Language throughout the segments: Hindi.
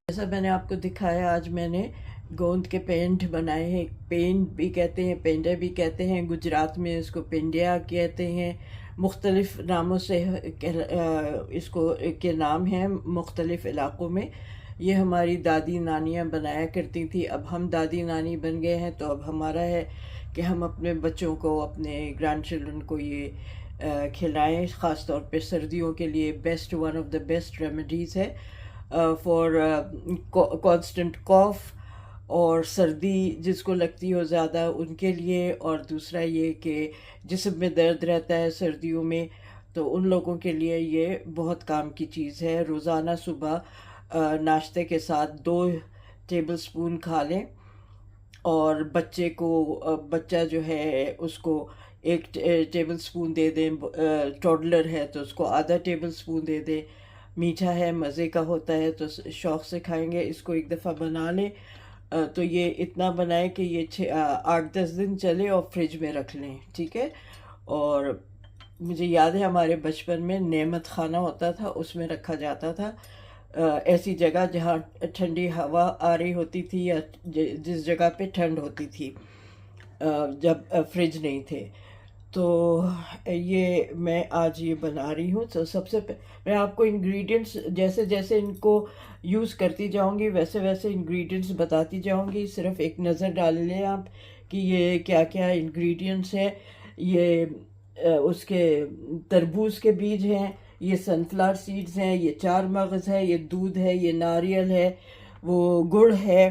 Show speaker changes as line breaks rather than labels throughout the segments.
जैसा मैंने आपको दिखाया, आज मैंने गोंद के पेंट बनाए हैं। पेंट भी कहते हैं, पेंडा भी कहते हैं, गुजरात में इसको पेंडिया कहते हैं। मुख्तलिफ़ नामों से इसको के नाम हैं मुख्तलिफ़ इलाक़ों में। ये हमारी दादी नानियाँ बनाया करती थी। अब हम दादी नानी बन गए हैं, तो अब हमारा है कि हम अपने बच्चों को, अपने ग्रैंड चिल्ड्रन को ये खिलाएँ। ख़ास तौर पे सर्दियों के लिए one of the best remedies है फॉर कांस्टेंट कॉफ और सर्दी जिसको लगती हो ज़्यादा उनके लिए। और दूसरा ये कि जिस्म में दर्द रहता है सर्दियों में, तो उन लोगों के लिए ये बहुत काम की चीज़ है। रोज़ाना सुबह नाश्ते के साथ 2 टेबलस्पून खा लें। और बच्चे को बच्चा जो है उसको 1 टेबलस्पून दे दें। टॉडलर है तो उसको आधा टेबलस्पून दे दें। मीठा है, मज़े का होता है, तो शौक़ से खाएंगे। इसको एक दफ़ा बना लें तो ये इतना बनाएं कि ये 8-10 दिन चले और फ्रिज में रख लें, ठीक है। और मुझे याद है हमारे बचपन में नेमत खाना होता था, उसमें रखा जाता था। ऐसी जगह जहाँ ठंडी हवा आ रही होती थी या जिस जगह पे ठंड होती थी, जब फ्रिज नहीं थे। तो ये मैं आज ये बना रही हूँ। तो मैं आपको इंग्रेडिएंट्स जैसे जैसे इनको यूज़ करती जाऊँगी वैसे वैसे इंग्रेडिएंट्स बताती जाऊँगी। सिर्फ एक नज़र डाल लें आप कि ये क्या क्या इंग्रेडिएंट्स हैं। ये उसके तरबूज के बीज हैं, ये सनफ्लावर सीड्स हैं, ये 4 मगज़ है, ये दूध है, ये नारियल है, वो गुड़ है,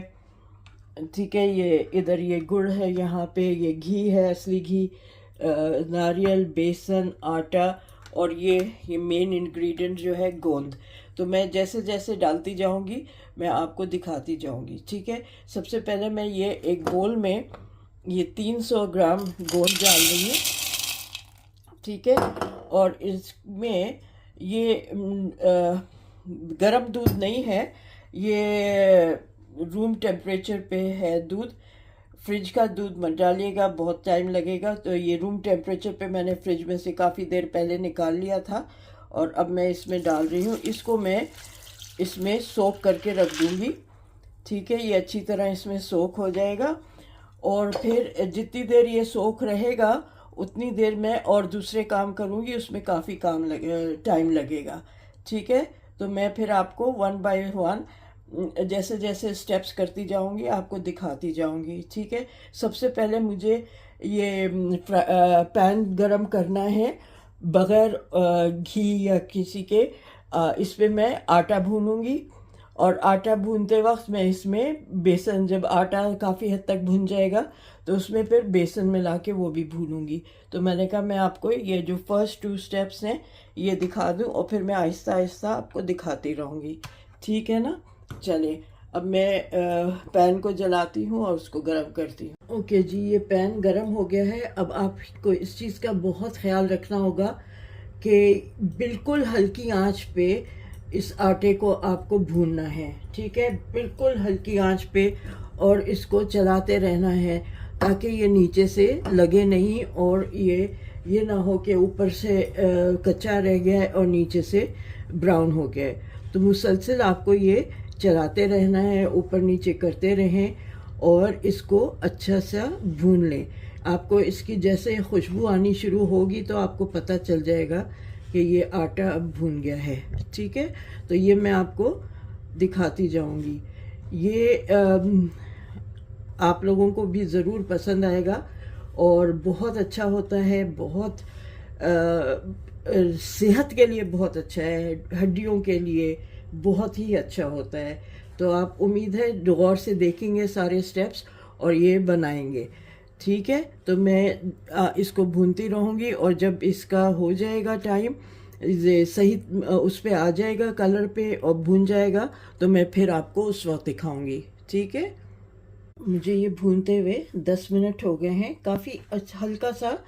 ठीक है। ये इधर ये गुड़ है, यहाँ पे ये घी है, असली घी, नारियल, बेसन, आटा और ये मेन इंग्रेडिएंट जो है गोंद। तो मैं जैसे जैसे डालती जाऊंगी मैं आपको दिखाती जाऊंगी, ठीक है। सबसे पहले मैं ये एक बोल में ये 300 ग्राम गोंद डाल रही हूँ, ठीक है। और इसमें ये गरम दूध नहीं है, ये रूम टेम्परेचर पे है दूध। फ्रिज का दूध मत डालिएगा, बहुत टाइम लगेगा। तो ये रूम टेम्परेचर पे मैंने फ्रिज में से काफ़ी देर पहले निकाल लिया था और अब मैं इसमें डाल रही हूँ। इसको मैं इसमें सोक करके रख दूँगी, ठीक है। ये अच्छी तरह इसमें सोक हो जाएगा और फिर जितनी देर ये सोक रहेगा उतनी देर मैं और दूसरे काम करूँगी, उसमें काफ़ी टाइम लगेगा, ठीक है। तो मैं फिर आपको 1 बाय 1 जैसे जैसे स्टेप्स करती जाऊंगी आपको दिखाती जाऊंगी, ठीक है। सबसे पहले मुझे ये पैन गरम करना है बग़ैर घी या किसी के। इस पे मैं आटा भूनूंगी और आटा भूनते वक्त मैं इसमें बेसन, जब आटा काफ़ी हद तक भुन जाएगा तो उसमें फिर बेसन मिला के वो भी भूनूंगी। तो मैंने कहा मैं आपको ये जो फर्स्ट 2 स्टेप्स हैं ये दिखा दूं और फिर मैं आहिस्ता आहिस्ता आपको दिखाती रहूँगी, ठीक है ना। चलिए अब मैं पैन को जलाती हूँ और उसको गरम करती हूँ। ओके जी, ये पैन गरम हो गया है। अब आपको इस चीज़ का बहुत ख्याल रखना होगा कि बिल्कुल हल्की आंच पे इस आटे को आपको भूनना है, ठीक है। बिल्कुल हल्की आंच पे और इसको चलाते रहना है ताकि ये नीचे से लगे नहीं और ये ना हो कि ऊपर से कच्चा रह गया है और नीचे से ब्राउन हो गया है। तो मुसलसल आपको ये चलाते रहना है, ऊपर नीचे करते रहें और इसको अच्छा सा भून लें। आपको इसकी जैसे खुशबू आनी शुरू होगी तो आपको पता चल जाएगा कि ये आटा अब भून गया है, ठीक है। तो ये मैं आपको दिखाती जाऊंगी। ये आप लोगों को भी ज़रूर पसंद आएगा और बहुत अच्छा होता है, बहुत सेहत के लिए बहुत अच्छा है, हड्डियों के लिए बहुत ही अच्छा होता है। तो आप उम्मीद है गौर से देखेंगे सारे स्टेप्स और ये बनाएंगे, ठीक है। तो मैं इसको भूनती रहूँगी और जब इसका हो जाएगा टाइम, सही उस पर आ जाएगा कलर पे और भून जाएगा तो मैं फिर आपको उस वक्त दिखाऊँगी, ठीक है। मुझे ये भूनते हुए 10 मिनट हो गए हैं। काफ़ी अच्छा हल्का सा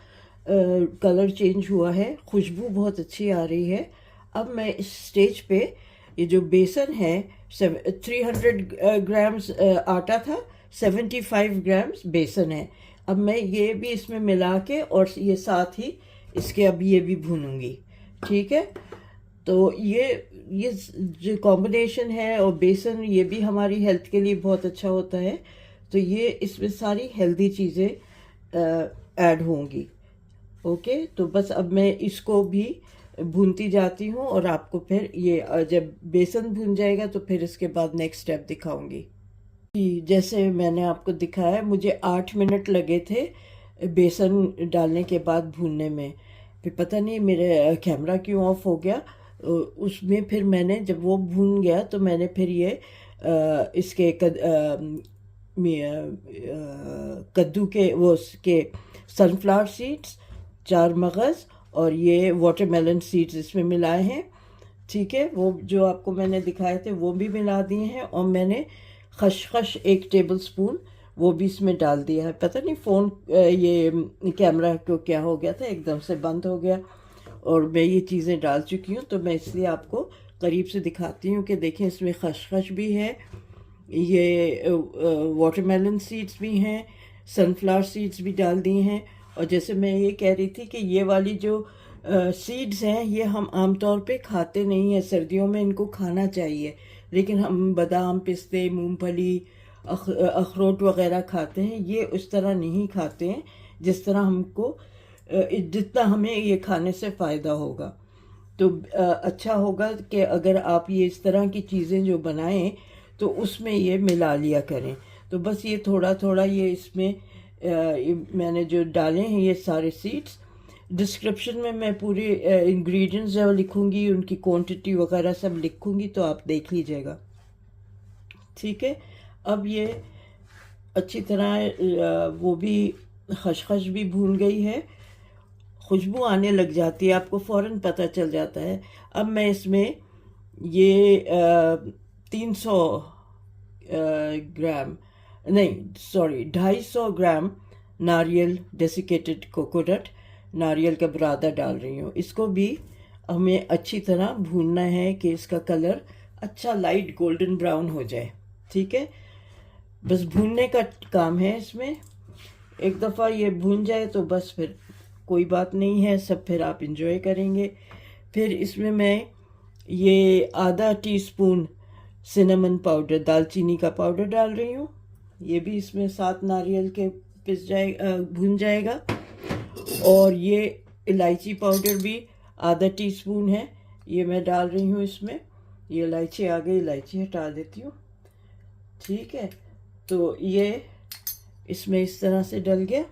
कलर चेंज हुआ है, खुशबू बहुत अच्छी आ रही है। अब मैं इस स्टेज पे ये जो बेसन है 300 ग्राम्स आटा था, 75 ग्राम्स बेसन है। अब मैं ये भी इसमें मिला के और ये साथ ही इसके अब ये भी भूनूंगी, ठीक है। तो ये ये जो कॉम्बिनेशन है, और बेसन ये भी हमारी हेल्थ के लिए बहुत अच्छा होता है, तो ये इसमें सारी हेल्दी चीज़ें ऐड होंगी। ओके, तो बस अब मैं इसको भी भूनती जाती हूँ, और आपको फिर ये जब बेसन भून जाएगा तो फिर इसके बाद नेक्स्ट स्टेप दिखाऊंगी। जी, जैसे मैंने आपको दिखाया, मुझे 8 मिनट लगे थे बेसन डालने के बाद भूनने में। फिर पता नहीं मेरे कैमरा क्यों ऑफ हो गया। उसमें फिर मैंने जब वो भून गया तो मैंने फिर ये इसके कद्दू के वो उसके सनफ्लावर सीड्स, 4 मगज़ और ये वाटरमेलन सीड्स इसमें मिलाए हैं। ठीक है, वो जो आपको मैंने दिखाए थे वो भी मिला दिए हैं, और मैंने खसखस 1 टेबल स्पून वो भी इसमें डाल दिया है। पता नहीं फ़ोन ये कैमरा को क्या हो गया था, एकदम से बंद हो गया, और मैं ये चीज़ें डाल चुकी हूँ, तो मैं इसलिए आपको करीब से दिखाती हूँ कि देखें, इसमें खसखस भी है, ये वाटरमेलन सीड्स भी हैं, सनफ्लावर सीड्स भी डाल दिए हैं। और जैसे मैं ये कह रही थी कि ये वाली जो सीड्स हैं ये हम आमतौर पे खाते नहीं हैं, सर्दियों में इनको खाना चाहिए, लेकिन हम बादाम, पिस्ते, मूंगफली, अखरोट वगैरह खाते हैं। ये उस तरह नहीं खाते हैं जिस तरह हमको जितना हमें ये खाने से फ़ायदा होगा। तो अच्छा होगा कि अगर आप ये इस तरह की चीज़ें जो बनाएं तो उसमें ये मिला लिया करें। तो बस ये थोड़ा थोड़ा ये इसमें मैंने जो डाले हैं ये सारे सीड्स, डिस्क्रिप्शन में मैं पूरे इंग्रेडिएंट्स जो लिखूंगी, उनकी क्वांटिटी वगैरह सब लिखूंगी, तो आप देख लीजिएगा। ठीक है, अब ये अच्छी तरह वो भी खसखस भी भून गई है, खुशबू आने लग जाती है, आपको फ़ौरन पता चल जाता है। अब मैं इसमें ये 300 ग्राम नहीं, सॉरी, 250 ग्राम नारियल, डेसिकेटेड कोकोनट, नारियल का बुरादा डाल रही हूँ। इसको भी हमें अच्छी तरह भूनना है कि इसका कलर अच्छा लाइट गोल्डन ब्राउन हो जाए। ठीक है, बस भूनने का काम है इसमें। एक दफ़ा ये भून जाए तो बस फिर कोई बात नहीं है, सब फिर आप इंजॉय करेंगे। फिर इसमें मैं ये आधा टीस्पून सिनेमन पाउडर, दालचीनी का पाउडर डाल रही हूँ। ये भी इसमें साथ नारियल के भून जाएगा। और ये इलायची पाउडर भी आधा टीस्पून है, ये मैं डाल रही हूँ इसमें। ये इलायची आ गई, इलायची हटा देती हूँ। ठीक है, तो ये इसमें इस तरह से डल गया।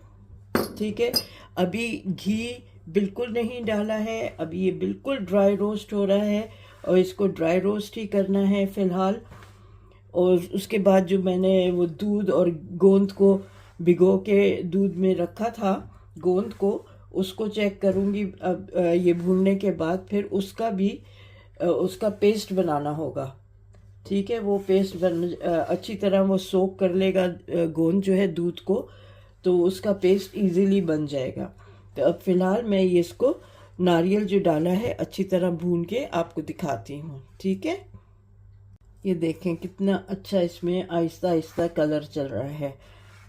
ठीक है, अभी घी बिल्कुल नहीं डाला है, अभी ये बिल्कुल ड्राई रोस्ट हो रहा है, और इसको ड्राई रोस्ट ही करना है फ़िलहाल। और उसके बाद जो मैंने वो दूध और गोंद को भिगो के दूध में रखा था, गोंद को, उसको चेक करूँगी अब ये भूनने के बाद। फिर उसका भी उसका पेस्ट बनाना होगा। ठीक है, वो पेस्ट अच्छी तरह वो सोक कर लेगा गोंद जो है दूध को, तो उसका पेस्ट इजीली बन जाएगा। तो अब फ़िलहाल मैं ये इसको नारियल जो डाला है अच्छी तरह भून के आपको दिखाती हूँ। ठीक है, ये देखें कितना अच्छा इसमें आहिस्ता आहिस्ता कलर चल रहा है,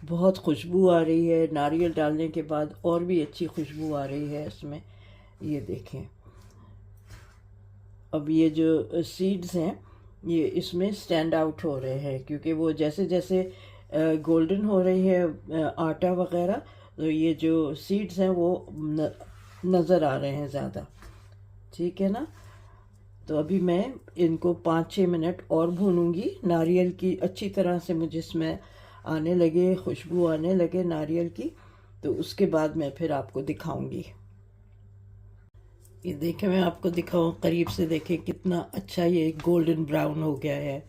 बहुत खुशबू आ रही है। नारियल डालने के बाद और भी अच्छी खुशबू आ रही है इसमें। ये देखें, अब ये जो सीड्स हैं ये इसमें स्टैंड आउट हो रहे हैं, क्योंकि वो जैसे जैसे गोल्डन हो रही है आटा वगैरह, तो ये जो सीड्स हैं वो नज़र आ रहे हैं ज़्यादा। ठीक है ना, तो अभी मैं इनको 5-6 मिनट और भूनूंगी। नारियल की अच्छी तरह से मुझे इसमें आने लगे, खुशबू आने लगे नारियल की, तो उसके बाद मैं फिर आपको दिखाऊंगी। ये देखें, मैं आपको दिखाऊं करीब से, देखें कितना अच्छा ये गोल्डन ब्राउन हो गया है।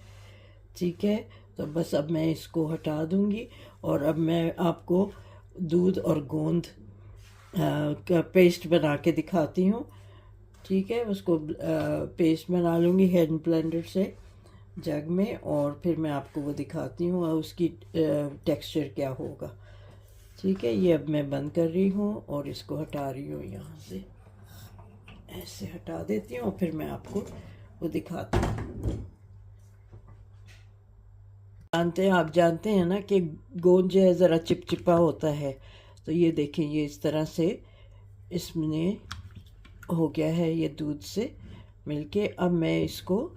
ठीक है, तो बस अब मैं इसको हटा दूंगी, और अब मैं आपको दूध और गोंद का पेस्ट बना के दिखाती हूँ। ठीक है, उसको पेस्ट बना लूँगी हैंड ब्लेंडर से जग में, और फिर मैं आपको वो दिखाती हूँ और उसकी टेक्सचर क्या होगा। ठीक है, ये अब मैं बंद कर रही हूँ और इसको हटा रही हूँ, यहाँ से ऐसे हटा देती हूँ, और फिर मैं आपको वो दिखाती हूँ। आप जानते हैं ना कि गोंद जो है ज़रा चिपचिपा होता है, तो ये देखें, ये इस तरह से इसमें हो गया है, ये दूध से मिलके अब मैं इसको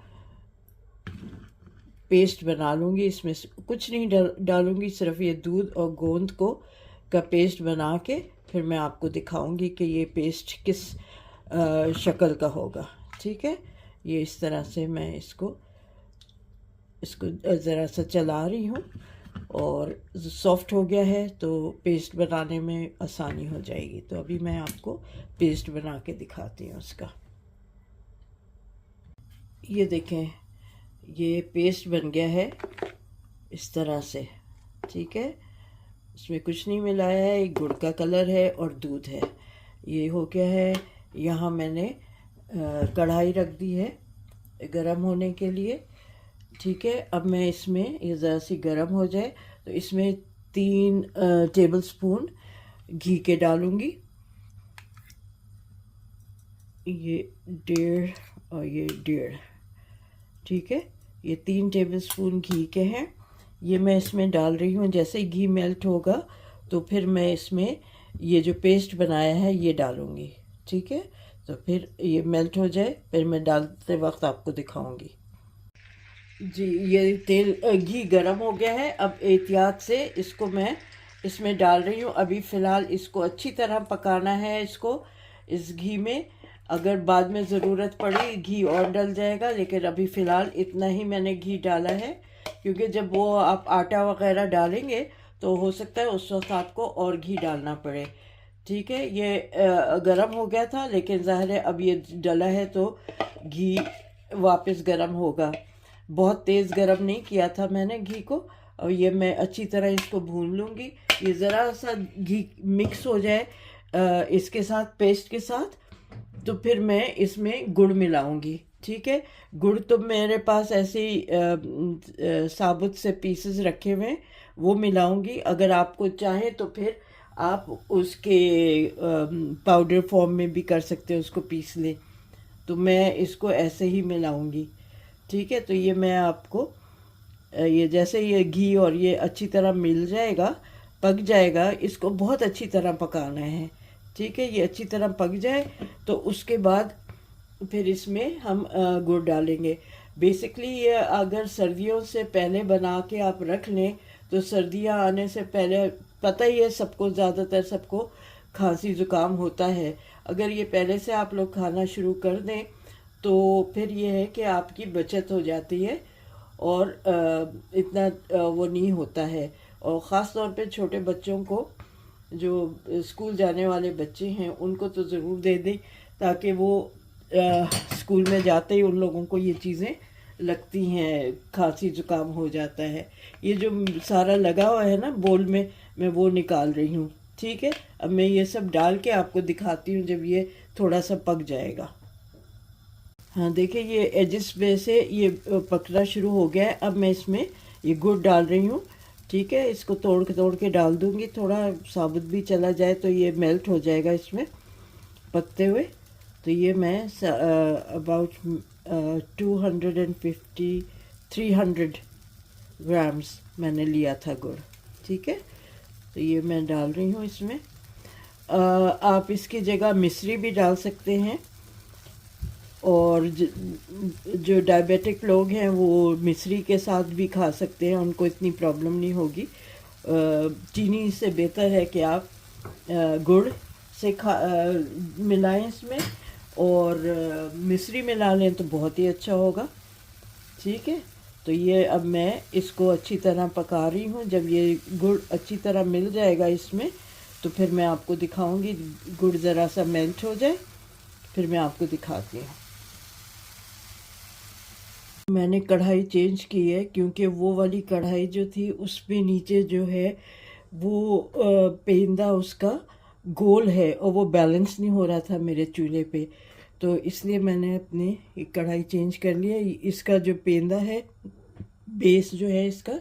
पेस्ट बना लूँगी। इसमें कुछ नहीं डालूँगी, सिर्फ ये दूध और गोंद को का पेस्ट बना के फिर मैं आपको दिखाऊंगी कि ये पेस्ट किस शक्ल का होगा। ठीक है, ये इस तरह से मैं इसको ज़रा सा चला रही हूँ और सॉफ्ट हो गया है तो पेस्ट बनाने में आसानी हो जाएगी। तो अभी मैं आपको पेस्ट बना के दिखाती हूँ उसका। ये देखें, ये पेस्ट बन गया है इस तरह से। ठीक है, इसमें कुछ नहीं मिलाया है, एक गुड़ का कलर है और दूध है। ये हो गया है। यहाँ मैंने कढ़ाई रख दी है गरम होने के लिए। ठीक है, अब मैं इसमें ये ज़रा सी गरम हो जाए तो इसमें 3 टेबलस्पून घी के डालूँगी। ये 1.5 और ये 1.5। ठीक है, ये 3 टेबलस्पून घी के हैं। ये मैं इसमें डाल रही हूँ। जैसे ही घी मेल्ट होगा तो फिर मैं इसमें ये जो पेस्ट बनाया है ये डालूँगी। ठीक है, तो फिर ये मेल्ट हो जाए फिर मैं डालते वक्त आपको दिखाऊंगी। जी, ये घी गरम हो गया है। अब एहतियात से इसको मैं इसमें डाल रही हूँ। अभी फ़िलहाल इसको अच्छी तरह पकाना है। इसको इस घी में अगर बाद में ज़रूरत पड़ी घी और डल जाएगा, लेकिन अभी फ़िलहाल इतना ही मैंने घी डाला है, क्योंकि जब वो आप आटा वगैरह डालेंगे तो हो सकता है उस वक्त आपको और घी डालना पड़े। ठीक है, ये गरम हो गया था, लेकिन ज़ाहिर है अब ये डला है तो घी वापस गरम होगा। बहुत तेज़ गरम नहीं किया था मैंने घी को। और ये मैं अच्छी तरह इसको भून लूँगी। ये ज़रा सा घी मिक्स हो जाए इसके साथ, पेस्ट के साथ, तो फिर मैं इसमें गुड़ मिलाऊंगी। ठीक है, गुड़ तो मेरे पास ऐसे ही साबुत से पीसेस रखे हुए हैं, वो मिलाऊंगी। अगर आपको चाहे तो फिर आप उसके पाउडर फॉर्म में भी कर सकते हो, उसको पीस लें। तो मैं इसको ऐसे ही मिलाऊंगी। ठीक है, तो ये मैं आपको ये जैसे ये घी और ये अच्छी तरह मिल जाएगा, पक जाएगा, इसको बहुत अच्छी तरह पकाना है। ठीक है, ये अच्छी तरह पक जाए तो उसके बाद फिर इसमें हम गुड़ डालेंगे। बेसिकली ये अगर सर्दियों से पहले बना के आप रख लें तो सर्दियां आने से पहले, पता ही है सबको, ज़्यादातर सबको खांसी ज़ुकाम होता है। अगर ये पहले से आप लोग खाना शुरू कर दें तो फिर ये है कि आपकी बचत हो जाती है और इतना वो नहीं होता है। और ख़ास तौर पे छोटे बच्चों को, जो स्कूल जाने वाले बच्चे हैं, उनको तो ज़रूर दे दें ताकि वो स्कूल में जाते ही उन लोगों को ये चीज़ें लगती हैं, खांसी ज़ुकाम हो जाता है। ये जो सारा लगा हुआ है ना बोल में, मैं वो निकाल रही हूँ। ठीक है, अब मैं ये सब डाल के आपको दिखाती हूँ जब ये थोड़ा सा पक जाएगा। हाँ देखिए, ये एजिस में से ये पकना शुरू हो गया है। अब मैं इसमें ये गुड़ डाल रही हूँ। ठीक है, इसको तोड़ के डाल दूँगी, थोड़ा साबुत भी चला जाए तो ये मेल्ट हो जाएगा इसमें पकते हुए। तो ये मैं अबाउट 250-300 ग्राम्स मैंने लिया था गुड़। ठीक है, तो ये मैं डाल रही हूँ इसमें। आप इसकी जगह मिश्री भी डाल सकते हैं, और जो डायबिटिक लोग हैं वो मिश्री के साथ भी खा सकते हैं, उनको इतनी प्रॉब्लम नहीं होगी। चीनी से बेहतर है कि आप गुड़ से मिलाएं इसमें, और मिश्री मिला लें तो बहुत ही अच्छा होगा। ठीक है, तो ये अब मैं इसको अच्छी तरह पका रही हूँ। जब ये गुड़ अच्छी तरह मिल जाएगा इसमें तो फिर मैं आपको दिखाऊंगी। गुड़ ज़रा सा मेल्ट हो जाए फिर मैं आपको दिखाती हूँ। मैंने कढ़ाई चेंज की है क्योंकि वो वाली कढ़ाई जो थी उस पे नीचे जो है वो पेंदा उसका गोल है और वो बैलेंस नहीं हो रहा था मेरे चूल्हे पे, तो इसलिए मैंने अपने कढ़ाई चेंज कर लिया। इसका जो पेंदा है, बेस जो है इसका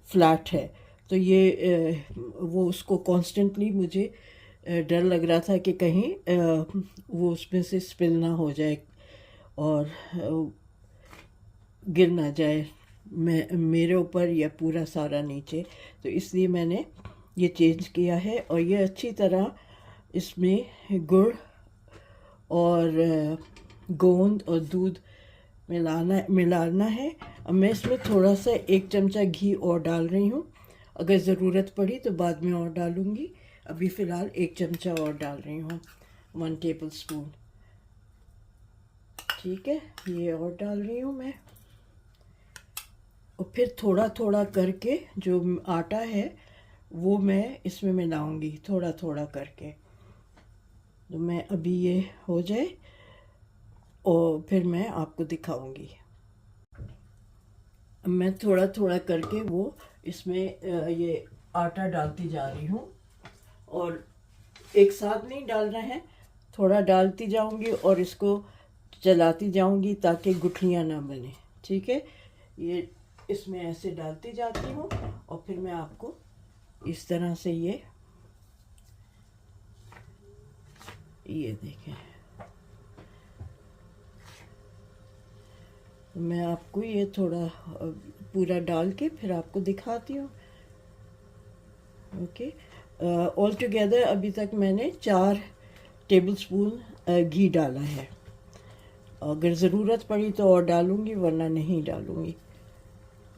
फ्लैट है, तो ये वो उसको कॉन्स्टेंटली मुझे डर लग रहा था कि कहीं वो उसमें से स्पिल ना हो जाए और गिर ना जाए मेरे ऊपर या पूरा सारा नीचे। तो इसलिए मैंने ये चेंज किया है। और ये अच्छी तरह इसमें गुड़ और गोंद और दूध मिलाना है। अब मैं इसमें थोड़ा सा 1 चमचा घी और डाल रही हूँ। अगर ज़रूरत पड़ी तो बाद में और डालूँगी। अभी फ़िलहाल 1 चमचा और डाल रही हूँ, 1 टेबल स्पून। ठीक है, ये और डाल रही हूँ मैं। और फिर थोड़ा थोड़ा करके जो आटा है वो मैं इसमें मिलाऊंगी, थोड़ा थोड़ा करके। तो मैं अभी ये हो जाए और फिर मैं आपको दिखाऊंगी। मैं थोड़ा थोड़ा करके वो इसमें ये आटा डालती जा रही हूँ, और एक साथ नहीं डालना है, थोड़ा डालती जाऊंगी और इसको चलाती जाऊंगी ताकि गुठलियाँ ना बने। ठीक है, ये इसमें ऐसे डालती जाती हूँ और फिर मैं आपको इस तरह से ये देखें, मैं आपको ये थोड़ा पूरा डाल के फिर आपको दिखाती हूँ। ओके, ऑल टुगेदर अभी तक मैंने 4 टेबल स्पून घी डाला है। अगर ज़रूरत पड़ी तो और डालूँगी, वरना नहीं डालूँगी।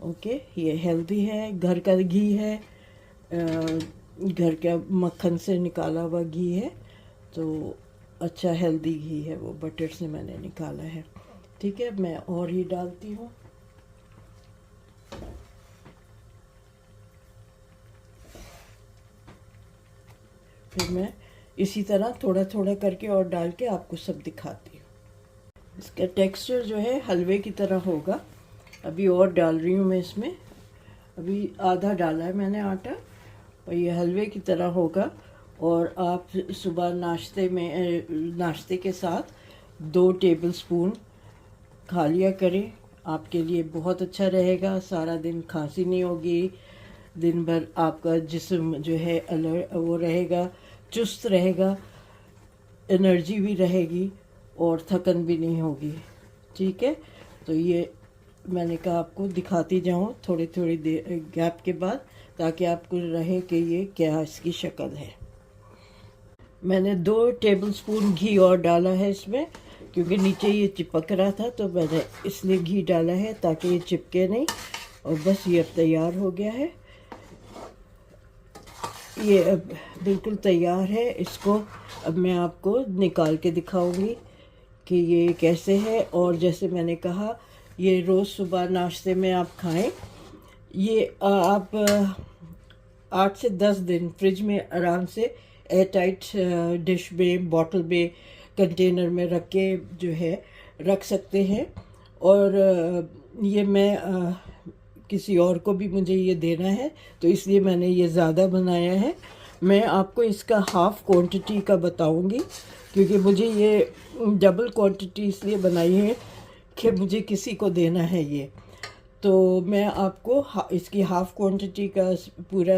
ओके, ये हेल्दी है, घर का घी है, घर का मक्खन से निकाला हुआ घी है, तो अच्छा हेल्दी घी है, वो बटर से मैंने निकाला है। ठीक है, मैं और ही डालती हूँ। फिर मैं इसी तरह थोड़ा थोड़ा करके और डाल के आपको सब दिखाती हूँ। इसका टेक्सचर जो है हलवे की तरह होगा। अभी और डाल रही हूँ मैं इसमें, अभी आधा डाला है मैंने आटा, और ये हलवे की तरह होगा। और आप सुबह नाश्ते के साथ 2 टेबल स्पून खा लिया करें, आपके लिए बहुत अच्छा रहेगा। सारा दिन खांसी नहीं होगी, दिन भर आपका जिस्म जो है वो रहेगा, चुस्त रहेगा, एनर्जी भी रहेगी और थकन भी नहीं होगी। ठीक है, तो ये मैंने कहा आपको दिखाती जाऊँ थोड़ी थोड़ी देर गैप के बाद, ताकि आपको रहे कि ये क्या इसकी शक्ल है। मैंने 2 टेबल स्पून घी और डाला है इसमें, क्योंकि नीचे ये चिपक रहा था, तो मैंने इसलिए घी डाला है ताकि ये चिपके नहीं। और बस ये अब तैयार हो गया है, ये अब बिल्कुल तैयार है। इसको अब मैं आपको निकाल के दिखाऊंगी कि ये कैसे है। और जैसे मैंने कहा, ये रोज़ सुबह नाश्ते में आप खाएं। ये आप 8 से 10 दिन फ्रिज में आराम से एयर टाइट डिश में, बॉटल में, कंटेनर में रख के जो है रख सकते हैं। और ये मैं किसी और को भी मुझे ये देना है, तो इसलिए मैंने ये ज़्यादा बनाया है। मैं आपको इसका हाफ़ क्वांटिटी का बताऊंगी, क्योंकि मुझे ये डबल क्वांटिटी इसलिए बनाई है कि मुझे किसी को देना है ये। तो मैं आपको इसकी हाफ़ क्वांटिटी का पूरा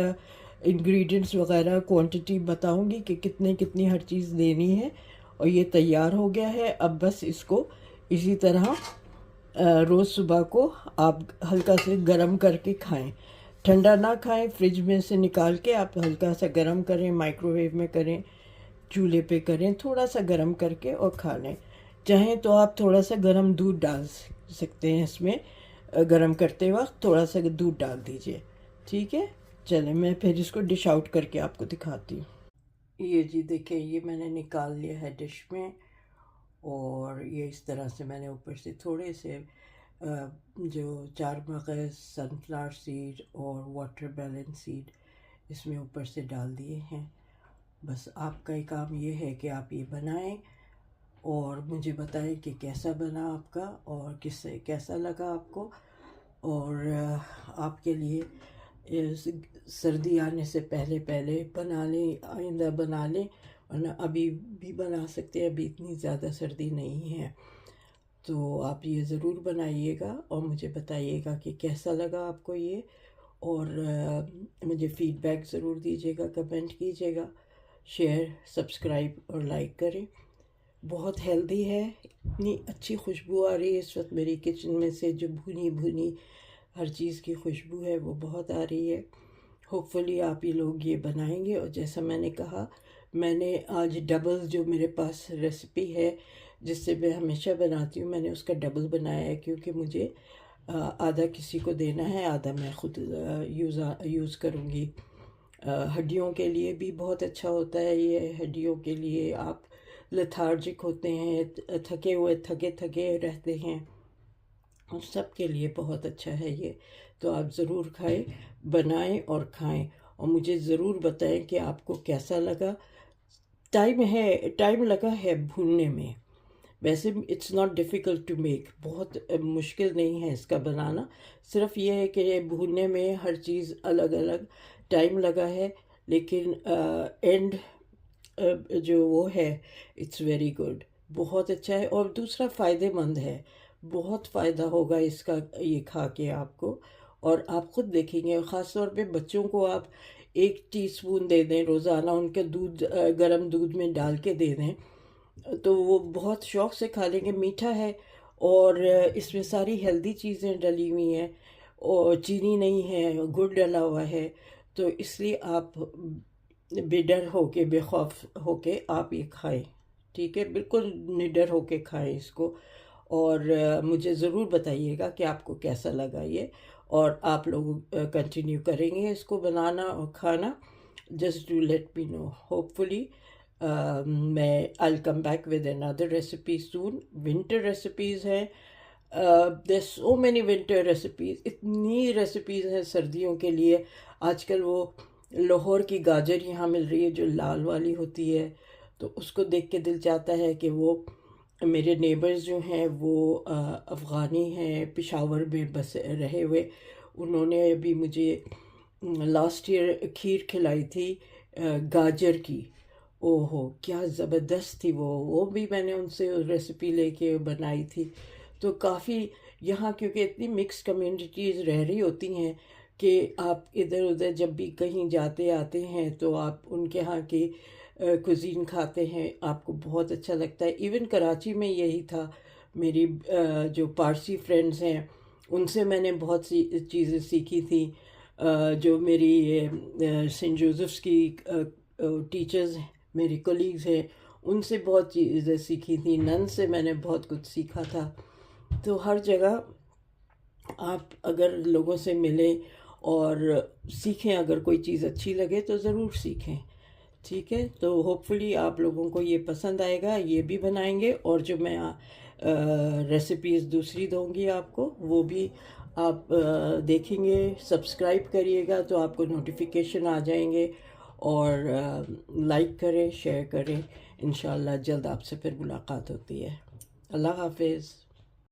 इंग्रेडिएंट्स वगैरह क्वांटिटी बताऊंगी कि कितनी कितनी हर चीज़ देनी है। और ये तैयार हो गया है। अब बस इसको इसी तरह रोज़ सुबह को आप हल्का से गरम करके खाएं। ठंडा ना खाएं, फ्रिज में से निकाल के आप हल्का सा गरम करें, माइक्रोवेव में करें, चूल्हे पे करें, थोड़ा सा गरम करके और खा लें। चाहें तो आप थोड़ा सा गरम दूध डाल सकते हैं इसमें, गरम करते वक्त थोड़ा सा दूध डाल दीजिए। ठीक है, चलें मैं फिर इसको डिश आउट करके आपको दिखाती हूँ। ये जी देखिए, ये मैंने निकाल लिया है डिश में, और ये इस तरह से मैंने ऊपर से थोड़े से जो 4 मगज़, सनफ्लावर सीड और वाटरमेलन सीड इसमें ऊपर से डाल दिए हैं। बस आपका ही काम ये है कि आप ये बनाएं और मुझे बताएं कि कैसा बना आपका और किससे कैसा लगा आपको। और आपके लिए सर्दी आने से पहले पहले बना लें, आइंदा बना लें, वरना अभी भी बना सकते हैं, अभी इतनी ज़्यादा सर्दी नहीं है। तो आप ये ज़रूर बनाइएगा और मुझे बताइएगा कि कैसा लगा आपको ये। और मुझे फ़ीडबैक ज़रूर दीजिएगा, कमेंट कीजिएगा, शेयर, सब्सक्राइब और लाइक करें। बहुत हेल्दी है, इतनी अच्छी खुशबू आ रही है इस वक्त मेरी किचन में से, जो भुनी भुनी हर चीज़ की खुशबू है वो बहुत आ रही है। होपफुली आप ये लोग ये बनाएंगे। और जैसा मैंने कहा, मैंने आज डबल जो मेरे पास रेसिपी है जिससे मैं हमेशा बनाती हूँ, मैंने उसका डबल बनाया है क्योंकि मुझे आधा किसी को देना है, आधा मैं खुद यूज़ करूँगी। हड्डियों के लिए भी बहुत अच्छा होता है ये। हड्डियों के लिए, आप लेथार्जिक होते हैं, थके हुए थके थके रहते हैं, उन सब के लिए बहुत अच्छा है ये। तो आप ज़रूर खाएं, बनाएं और खाएं, और मुझे ज़रूर बताएं कि आपको कैसा लगा। टाइम लगा है भूनने में। वैसे it's not difficult to make, बहुत मुश्किल नहीं है इसका बनाना। सिर्फ ये है कि भूनने में हर चीज़ अलग अलग टाइम लगा है, लेकिन एंड जो वो है, इट्स वेरी गुड, बहुत अच्छा है। और दूसरा फ़ायदेमंद है, बहुत फ़ायदा होगा इसका ये खा के आपको। और आप ख़ुद देखेंगे, ख़ास तौर पे बच्चों को आप 1 टीस्पून दे दें रोज़ाना, उनके गर्म दूध में डाल के दे दें तो वो बहुत शौक़ से खा लेंगे। मीठा है और इसमें सारी हेल्दी चीज़ें डली हुई हैं, और चीनी नहीं है, गुड़ डला हुआ है। तो इसलिए आप बेडर होके, बेखौफ होके आप ये खाएं, ठीक है? बिल्कुल निडर होके खाएं इसको। और मुझे ज़रूर बताइएगा कि आपको कैसा लगा ये, और आप लोग कंटिन्यू करेंगे इसको बनाना और खाना। Just do let me know. Hopefully मैं I will come back with another recipe soon. Winter recipes हैं, there so many winter recipes, इतनी रेसिपीज़ हैं सर्दियों के लिए। आजकल वो लाहौर की गाजर यहाँ मिल रही है जो लाल वाली होती है, तो उसको देख के दिल चाहता है कि वो, मेरे नेबर्स जो हैं वो अफ़गानी हैं, पेशावर में बस रहे हुए, उन्होंने अभी मुझे लास्ट ईयर खीर खिलाई थी गाजर की। ओहो, क्या ज़बरदस्त थी वो भी मैंने उनसे रेसिपी लेके बनाई थी। तो काफ़ी यहाँ, क्योंकि इतनी मिक्स कम्युनिटीज़ रह रही होती हैं कि आप इधर उधर जब भी कहीं जाते आते हैं तो आप उनके यहाँ की कुज़ीन खाते हैं, आपको बहुत अच्छा लगता है। इवन कराची में यही था। मेरी जो पारसी फ्रेंड्स हैं उनसे मैंने बहुत सी चीज़ें सीखी थी। जो मेरी सेंट जोसेफ्स की टीचर्स, मेरी कोलीग्स हैं, उनसे बहुत चीज़ें सीखी थी। नन से मैंने बहुत कुछ सीखा था। तो हर जगह आप अगर लोगों से मिलें और सीखें, अगर कोई चीज़ अच्छी लगे तो ज़रूर सीखें, ठीक है? तो होपफुली आप लोगों को ये पसंद आएगा, ये भी बनाएंगे। और जो मैं रेसिपीज़ दूसरी दूंगी आपको, वो भी आप देखेंगे। सब्सक्राइब करिएगा तो आपको नोटिफिकेशन आ जाएंगे, और लाइक करें, शेयर करें। इंशाल्लाह जल्द आपसे फिर मुलाकात होती है। अल्लाह हाफिज़।